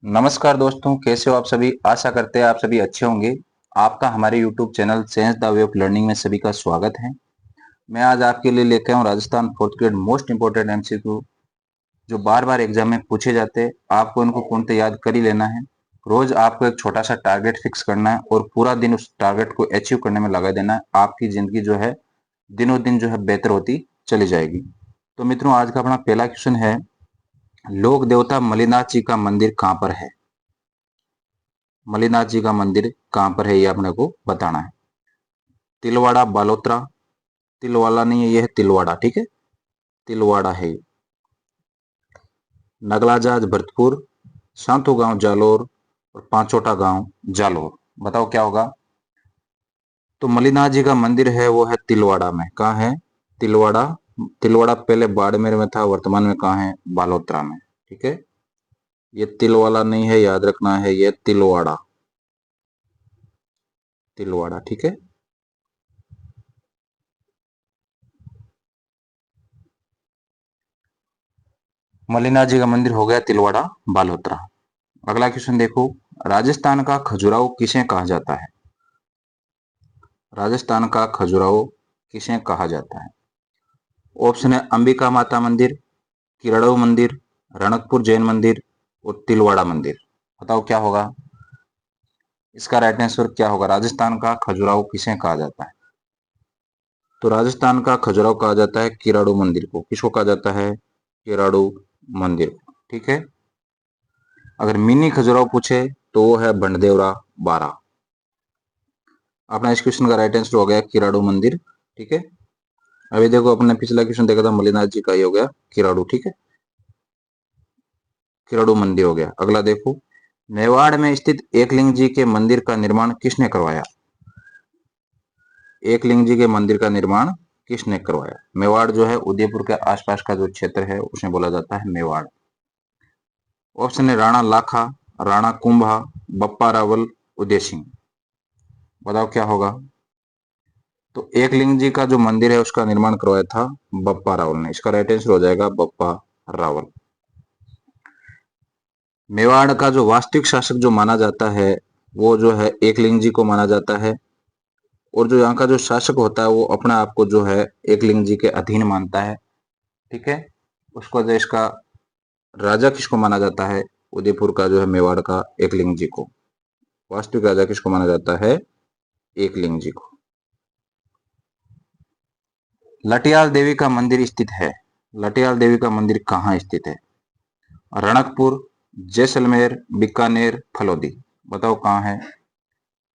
नमस्कार दोस्तों, कैसे हो आप सभी। आशा करते हैं आप सभी अच्छे होंगे। आपका हमारे YouTube channel sense the way of learning में सभी का स्वागत है। मैं आज आपके लिए लेके आऊँ Rajasthan fourth grade most important MCQ, जो बार बार एग्जाम में पूछे जाते हैं। आपको इनको पूर्णतः याद कर ही लेना है। रोज आपको एक छोटा सा टारगेट फिक्स करना है और पूरा दिन उस टारगेट को अचीव करने में लगा देना है। आपकी जिंदगी जो है दिनों दिन जो है बेहतर होती चली जाएगी। तो मित्रों, आज का अपना पहला क्वेश्चन है, लोक देवता मलिनाथ जी का मंदिर कहाँ पर है। मलिनाथ जी का मंदिर कहाँ पर है, ये अपने को बताना है। तिलवाड़ा बालोतरा, तिलवाड़ा नहीं है, ये है तिलवाड़ा, ठीक है, तिलवाड़ा है ये। नगलाजाज भरतपुर, शांतु गांव जालोर और पांचोटा गांव जालोर। बताओ क्या होगा। तो मलिनाथ जी का मंदिर है वो है तिलवाड़ा में। कहाँ है? तिलवाड़ा। तिलवाड़ा पहले बाड़मेर में था, वर्तमान में कहाँ है? बालोतरा में, ठीक है। ये तिलवाड़ा नहीं है, याद रखना है, ये तिलवाड़ा, तिलवाड़ा, ठीक है। मलिनाथ जी का मंदिर हो गया तिलवाड़ा बालोतरा। अगला क्वेश्चन देखो, राजस्थान का खजुराहो किसे कहा जाता है। राजस्थान का खजुराहो किसे कहा जाता है? ऑप्शन है अंबिका माता मंदिर, किरड़ो मंदिर, रणकपुर जैन मंदिर और तिलवाड़ा मंदिर। बताओ क्या होगा इसका राइट आंसर, क्या होगा। राजस्थान का खजुराहो किसे कहा जाता है? तो राजस्थान का खजुराहो कहा जाता है किराड़ू मंदिर को। किसको कहा जाता है? किराड़ू मंदिर को, ठीक है। अगर मिनी खजुराहो पूछे तो वो है बंडदेवरा बारा। अपना इस क्वेश्चन का राइट आंसर हो गया किराड़ू मंदिर, ठीक है। अभी देखो, अपने पिछला क्वेश्चन देखा था मलिनाथ जी का, ही हो गया किराड़ू, ठीक है, किराड़ू मंदिर हो गया। अगला देखो, मेवाड़ में स्थित एकलिंग जी के मंदिर का निर्माण किसने करवाया। एकलिंग जी के मंदिर का निर्माण किसने करवाया? मेवाड़ जो है उदयपुर के आसपास का जो क्षेत्र है उसे बोला जाता है मेवाड़। ऑप्शन है राणा लाखा, राणा कुंभा, बप्पा रावल, उदय सिंह। बताओ क्या होगा। तो एकलिंग जी का जो मंदिर है उसका निर्माण करवाया था बप्पा रावल ने। इसका राइट आंसर हो जाएगा बप्पा रावल। मेवाड़ का जो वास्तविक शासक जो माना जाता है वो जो है एकलिंग जी को माना जाता है। और जो यहाँ का जो शासक होता है वो अपने आप को जो है एकलिंग जी के अधीन मानता है, ठीक है। उसको देश का राजा किसको माना जाता है? उदयपुर का जो है मेवाड़ का एकलिंग जी को। वास्तविक राजा किसको माना जाता है? एकलिंग जी को। लटियाल देवी का मंदिर स्थित है। लटियाल देवी का मंदिर कहाँ स्थित है? रणकपुर, जैसलमेर, बीकानेर, फलोदी। बताओ कहाँ है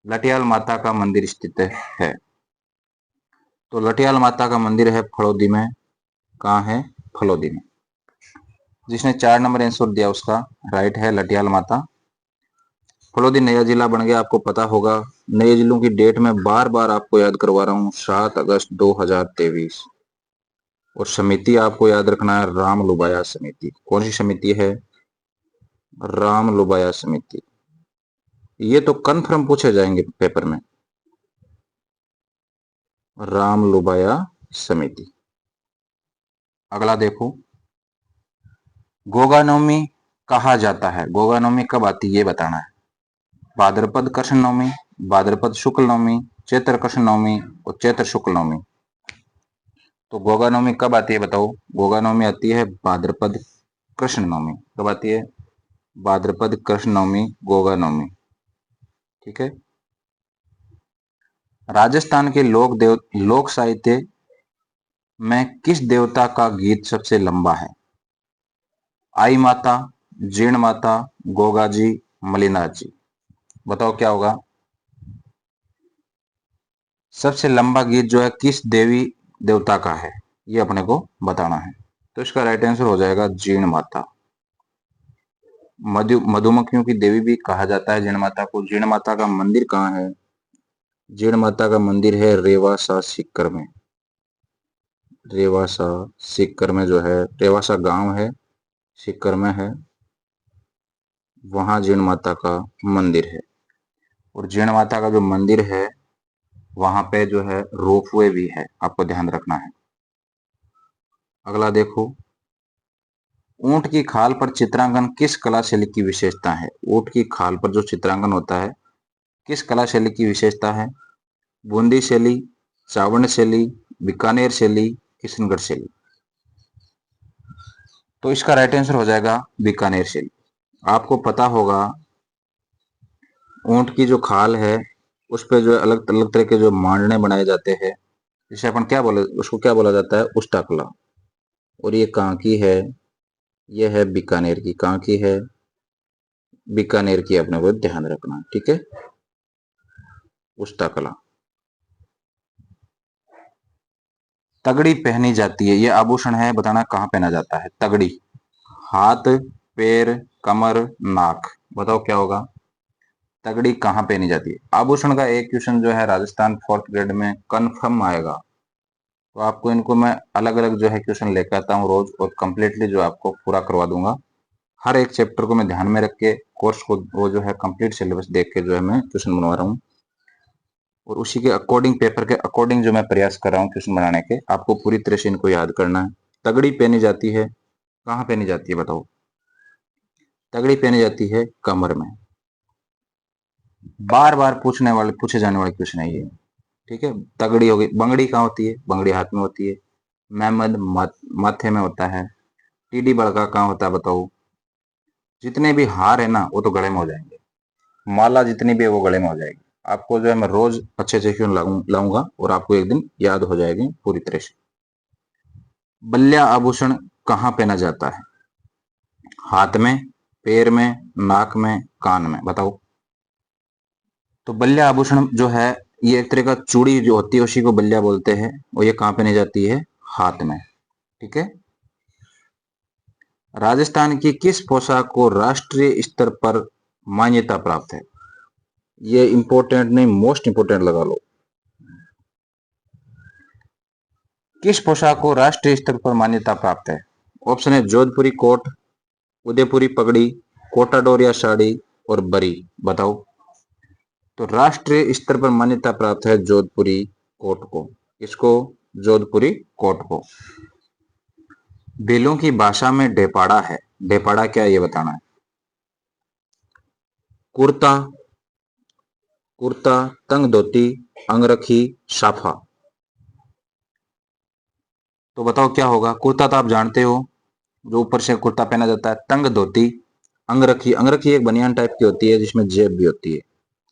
लटियाल माता का मंदिर स्थित है। तो लटियाल माता का मंदिर है फलोदी में। कहाँ है? फलोदी में। जिसने 4 नंबर आंसर दिया उसका राइट है लटियाल माता। फलोदी नया जिला बन गया, आपको पता होगा। नए जिलों की डेट में बार बार आपको याद करवा रहा हूँ, 7 अगस्त 2023। और समिति आपको याद रखना है राम लुबाया समिति। कौन सी समिति है? राम लुबाया समिति। ये तो कन्फर्म पूछे जाएंगे पेपर में, राम लुबाया समिति। अगला देखो, गोगा नवमी कहा जाता है। गोगा नवमी कब आती है ये बताना है। भाद्रपद कृष्ण नवमी, भाद्रपद शुक्ल नवमी, चैत्र कृष्ण नवमी और चैत्र शुक्ल नवमी। तो गोगा नवमी कब आती है बताओ। गोगा नवमी आती है भाद्रपद कृष्ण नवमी। कब आती है? भाद्रपद कृष्ण नवमी, गोगा नवमी, ठीक है। राजस्थान के लोक साहित्य में किस देवता का गीत सबसे लंबा है? आई माता, जीण माता, गोगा जी, मलिनाथ जी। बताओ क्या होगा। सबसे लंबा गीत जो है किस देवी देवता का है, ये अपने को बताना है। तो इसका राइट आंसर हो जाएगा जीण माता। मधुमक्खियों की देवी भी कहा जाता है जीण माता को। जीण माता का मंदिर कहाँ है? जीण माता का मंदिर है रेवासा सीकर में। रेवासा सीकर में जो है, रेवासा गांव है, सीकर में है, वहां जीण माता का मंदिर है। और जीण माता का जो मंदिर है वहां पे जो है रोपवे भी है, आपको ध्यान रखना है। अगला देखो, ऊंट की खाल पर चित्रांकन किस कला शैली की विशेषता है? ऊंट की खाल पर जो चित्रांकन होता है किस कला शैली की विशेषता है? बूंदी शैली, चावंड शैली, बीकानेर शैली, किशनगढ़ शैली। तो इसका राइट आंसर हो जाएगा बीकानेर शैली। आपको पता होगा ऊंट की जो खाल है उस पे जो अलग अलग तरह के जो मांडने बनाए जाते हैं, जिसे अपन क्या बोले, उसको क्या बोला जाता है? उष्टा कला। और ये कहाँ की है? ये है बीकानेर की। कहाँ की है? बीकानेर की। अपने को ध्यान रखना, ठीक है। उष्टा कला। तगड़ी पहनी जाती है, ये आभूषण है, बताना कहाँ पहना जाता है? तगड़ी। हाथ, पैर, कमर, नाक। बताओ क्या होगा? तगड़ी कहाँ पहनी जाती है? आभूषण का एक क्वेश्चन जो है राजस्थान 4th ग्रेड में कंफर्म आएगा। तो आपको इनको मैं अलग अलग जो है क्वेश्चन लेकर आता हूँ रोज, और कंप्लीटली जो आपको पूरा करवा दूंगा। हर एक चैप्टर को मैं ध्यान में रख के कोर्स को वो जो है कंप्लीट सिलेबस देख के जो है मैं क्वेश्चन बनवा रहा हूँ, और उसी के अकॉर्डिंग, पेपर के अकॉर्डिंग जो मैं प्रयास कर रहा हूँ क्वेश्चन बनाने के। आपको पूरी तरह से इनको याद करना है। तगड़ी पहनी जाती है, कहाँ पहनी जाती है बताओ? तगड़ी पहनी जाती है कमर में। बार बार पूछे जाने वाले क्वेश्चन है ये, ठीक है। तगड़ी हो गई। बंगड़ी कहाँ होती है? बंगड़ी हाथ में होती है। मेहमद माथे में होता है। टीडी बड़का कहाँ होता है बताओ? जितने भी हार है ना वो तो गले में हो जाएंगे। माला जितनी भी है वो गले में हो जाएगी। आपको जो है मैं रोज अच्छे अच्छे क्वेश्चन लाऊंगा और आपको एक दिन याद हो जाएगी पूरी तरह से। बल्ल्या आभूषण कहाँ पहना जाता है? हाथ में, पैर में, नाक में, कान में। बताओ। तो बल्ल्या आभूषण जो है ये एक तरह का चूड़ी जो होती है उसी को बल्ल्या बोलते हैं, और ये कहाँ पहनी जाती है? हाथ में, ठीक है। राजस्थान की किस पोशाक को राष्ट्रीय स्तर पर मान्यता प्राप्त है? ये इंपॉर्टेंट नहीं, मोस्ट इंपॉर्टेंट लगा लो। किस पोशाक को राष्ट्रीय स्तर पर मान्यता प्राप्त है? ऑप्शन है जोधपुरी कोट, उदयपुरी पगड़ी, कोटा डोरिया साड़ी और बरी। बताओ। तो राष्ट्रीय स्तर पर मान्यता प्राप्त है जोधपुरी कोट को। इसको? जोधपुरी कोट को। भीलों की भाषा में ढेपाड़ा है। ढेपाड़ा क्या है ये बताना है। कुर्ता, कुर्ता, तंग धोती, अंगरखी, साफा। तो बताओ क्या होगा? कुर्ता तो आप जानते हो, जो ऊपर से कुर्ता पहना जाता है। तंग धोती, अंगरखी। अंगरखी एक बनियान टाइप की होती है जिसमें जेब भी होती है,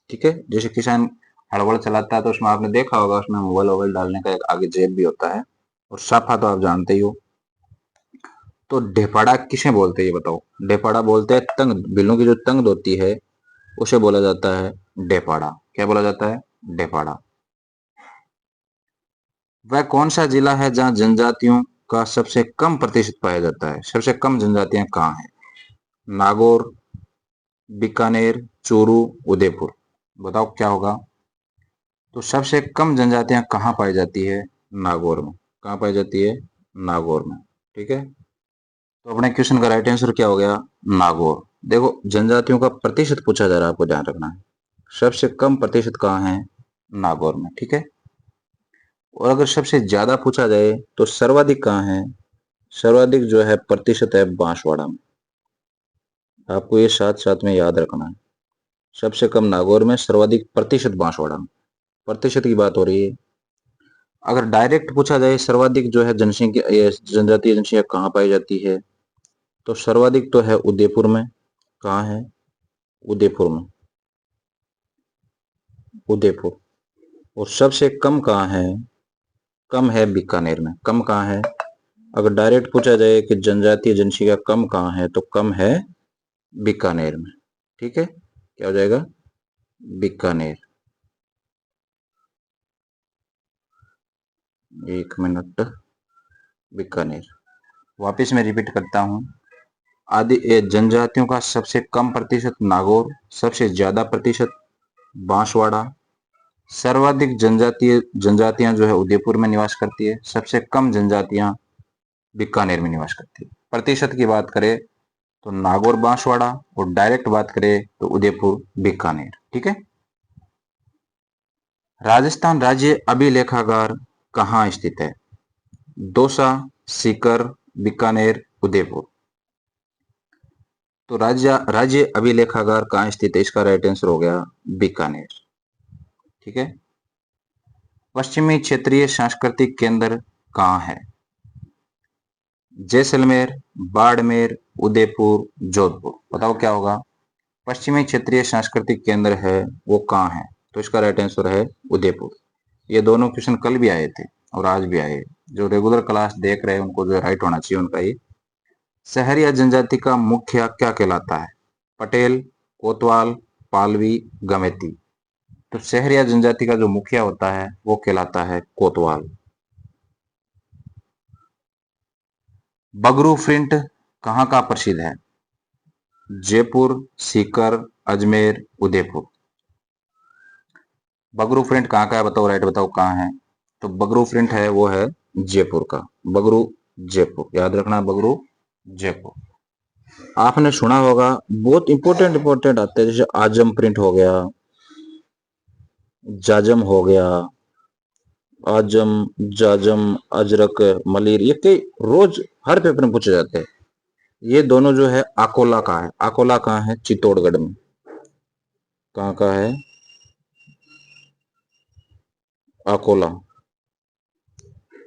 ठीक है। जैसे किसान हड़बड़ चलाता है तो उसमें आपने देखा होगा उसमें मोबाइल वोबाइल डालने का एक आगे जेब भी होता है। और साफा तो आप जानते ही हो। तो ढेपाड़ा किसे बोलते हैं ये बताओ? ढेपाड़ा बोलते हैं तंग, बिलों की जो तंग धोती है उसे बोला जाता है ढेपाड़ा। क्या बोला जाता है? ढेपाड़ा। वह कौन सा जिला है जहां जनजातियों का सबसे कम प्रतिशत पाया जाता है? सबसे कम जनजातियां कहाँ हैं? नागौर, बीकानेर, चूरू, उदयपुर। बताओ क्या होगा? तो सबसे कम जनजातियां कहाँ पाई जाती है? नागौर में। कहाँ पाई जाती है? नागौर में, ठीक है। तो अपने क्वेश्चन का राइट आंसर क्या हो गया? नागौर। देखो जनजातियों का प्रतिशत पूछा जा रहा है, आपको ध्यान रखना है। सबसे कम प्रतिशत कहाँ है? नागौर में, ठीक है। और अगर सबसे ज्यादा पूछा जाए तो सर्वाधिक कहाँ है? सर्वाधिक जो है प्रतिशत है बांसवाड़ा में। आपको ये साथ साथ में याद रखना है। सबसे कम नागौर में, सर्वाधिक प्रतिशत बांसवाड़ा में। प्रतिशत की बात हो रही है। अगर डायरेक्ट पूछा जाए सर्वाधिक जो है जनसंख्या, जनजातीय जनसंख्या कहाँ पाई जाती है, तो सर्वाधिक तो है उदयपुर में। कहाँ है? उदयपुर में। उदयपुर। और सबसे कम कहाँ है? कम है बीकानेर में। कम कहाँ है? अगर डायरेक्ट पूछा जाए कि जनजातीय जनसंख्या कम कहाँ है, तो कम है बीकानेर में, ठीक है। क्या हो जाएगा? बीकानेर। एक मिनट। बीकानेर। वापिस मैं रिपीट करता हूँ। आदि जनजातियों का सबसे कम प्रतिशत नागौर, सबसे ज्यादा प्रतिशत बांसवाड़ा, सर्वाधिक जनजातीय जनजातियां जो है उदयपुर में निवास करती है, सबसे कम जनजातियां बीकानेर में निवास करती है। प्रतिशत की बात करें तो नागौर बांसवाड़ा, और डायरेक्ट बात करें तो उदयपुर बीकानेर, ठीक है। राजस्थान राज्य अभिलेखागार कहाँ स्थित है? दौसा, सीकर, बीकानेर, उदयपुर। तो राज्य अभिलेखागार कहाँ स्थित है? इसका राइट आंसर हो गया बीकानेर। ठीक है। पश्चिमी क्षेत्रीय सांस्कृतिक केंद्र कहाँ है? जैसलमेर, बाड़मेर, उदयपुर, जोधपुर। बताओ क्या होगा? पश्चिमी क्षेत्रीय सांस्कृतिक केंद्र है वो कहाँ है? तो इसका राइट आंसर है उदयपुर। ये दोनों क्वेश्चन कल भी आए थे और आज भी आए। जो रेगुलर क्लास देख रहे हैं उनको जो राइट होना चाहिए उनका ये। सहरिया जनजाति का मुखिया क्या कहलाता है? पटेल, कोतवाल, पालवी, गमेती। तो सहरिया जनजाति का जो मुखिया होता है वो कहलाता है कोतवाल। बगरू प्रिंट कहाँ का प्रसिद्ध है? जयपुर, सीकर, अजमेर, उदयपुर। बगरू प्रिंट कहाँ का है? बताओ, राइट बताओ कहाँ है? तो बगरू प्रिंट है वो है जयपुर का। बगरू जयपुर, याद रखना, बगरू जयपुर। आपने सुना होगा बहुत इंपॉर्टेंट आते हैं, जैसे आजम प्रिंट हो गया, जाजम हो गया, आजम, जाजम, अजरक, मलिर, ये कई रोज हर पेपर में पूछे जाते हैं। ये दोनों जो है अकोला का है। अकोला कहाँ है? चित्तौड़गढ़ में। कहाँ का है? अकोला।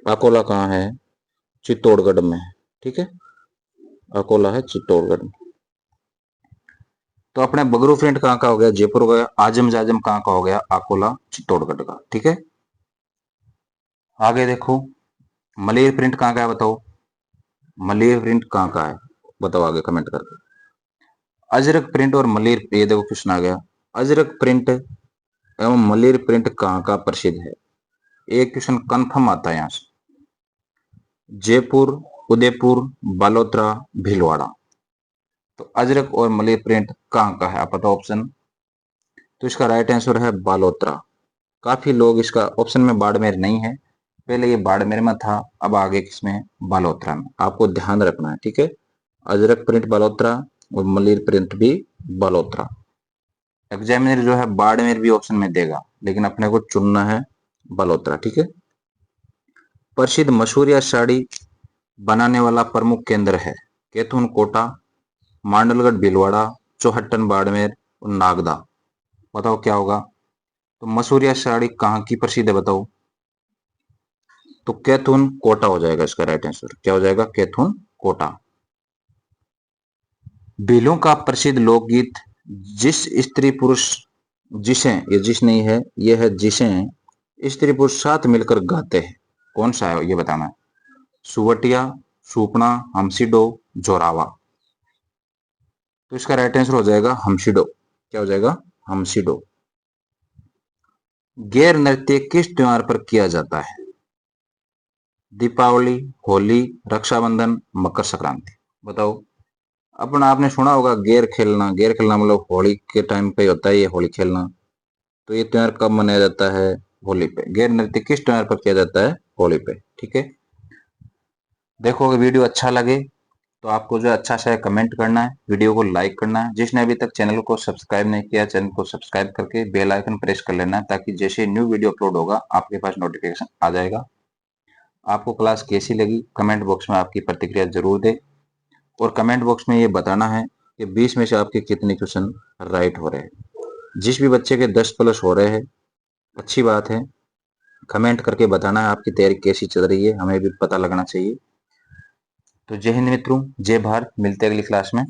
अकोला कहाँ है? चित्तौड़गढ़ में। ठीक है, अकोला है चित्तौड़गढ़ में। तो अपने बगरू प्रिंट कहाँ का हो गया? जयपुर का। आजम जाजम कहाँ का हो गया? अकोला चित्तौड़गढ़ का। ठीक है, आगे देखो, मलेर प्रिंट कहाँ का है? बताओ, मलेर प्रिंट कहाँ का है? बताओ आगे कमेंट करके। अजरक प्रिंट और मलेर, ये देखो क्वेश्चन आ गया। अजरक प्रिंट एवं मलेर प्रिंट कहाँ का प्रसिद्ध है? एक क्वेश्चन कंफर्म आता है यहां से। जयपुर, उदयपुर, बालोतरा, भीलवाड़ा। तो अजरक और मलेर प्रिंट कहाँ का है? आप बताओ ऑप्शन। तो इसका राइट आंसर है बालोतरा। काफी लोग इसका ऑप्शन में बाड़मेर नहीं है, पहले ये बाड़मेर में था, अब आगे किसमें? बालोतरा में। आपको ध्यान रखना है। ठीक है, अजरक प्रिंट बालोतरा और मलिर प्रिंट भी बालोतरा। एग्जामिनर जो है बाड़मेर भी ऑप्शन में देगा, लेकिन अपने को चुनना है बालोतरा। ठीक है। प्रसिद्ध मसूरिया साड़ी बनाने वाला प्रमुख केंद्र है? कैथून कोटा, मांडलगढ़ भीलवाड़ा, चौहट्टन बाड़मेर और नागदा। बताओ क्या होगा? तो मसूरिया साड़ी कहाँ की प्रसिद्ध है? बताओ। तो कैथून कोटा हो जाएगा इसका राइट आंसर। क्या हो जाएगा? कैथून कोटा। भीलों का प्रसिद्ध लोकगीत जिस स्त्री पुरुष, जिसे, ये जिस नहीं है, ये है जिसे स्त्री पुरुष साथ मिलकर गाते हैं, कौन सा है ये बताना है। सुवटिया, सुपना, हमसिडो, जोरावा। तो इसका राइट आंसर हो जाएगा हमसिडो। क्या हो जाएगा? हमसिडो। गैर नृत्य किस त्योहार पर किया जाता है? दीपावली, होली, रक्षाबंधन, मकर संक्रांति। बताओ। अपना आपने सुना होगा गेर खेलना। गेर खेलना मतलब होली के टाइम पे होता है ये होली खेलना। तो ये त्योहार कब मनाया जाता है? होली पे। गैर नृत्य किस त्योहार पर किया जाता है? होली पे। ठीक है। देखो, अगर वीडियो अच्छा लगे तो आपको जो अच्छा सा कमेंट करना है, वीडियो को लाइक करना है। जिसने अभी तक चैनल को सब्सक्राइब नहीं किया, चैनल को सब्सक्राइब करके बेल आइकन प्रेस कर लेना है, ताकि जैसे न्यू वीडियो अपलोड होगा आपके पास नोटिफिकेशन आ जाएगा। आपको क्लास कैसी लगी कमेंट बॉक्स में आपकी प्रतिक्रिया जरूर दें, और कमेंट बॉक्स में ये बताना है कि 20 में से आपके कितने क्वेश्चन राइट हो रहे हैं। जिस भी बच्चे के 10 प्लस हो रहे हैं अच्छी बात है, कमेंट करके बताना है आपकी तैयारी कैसी चल रही है, हमें भी पता लगना चाहिए। तो जय हिंद मित्रों, जय भारत। मिलते हैं अगली क्लास में।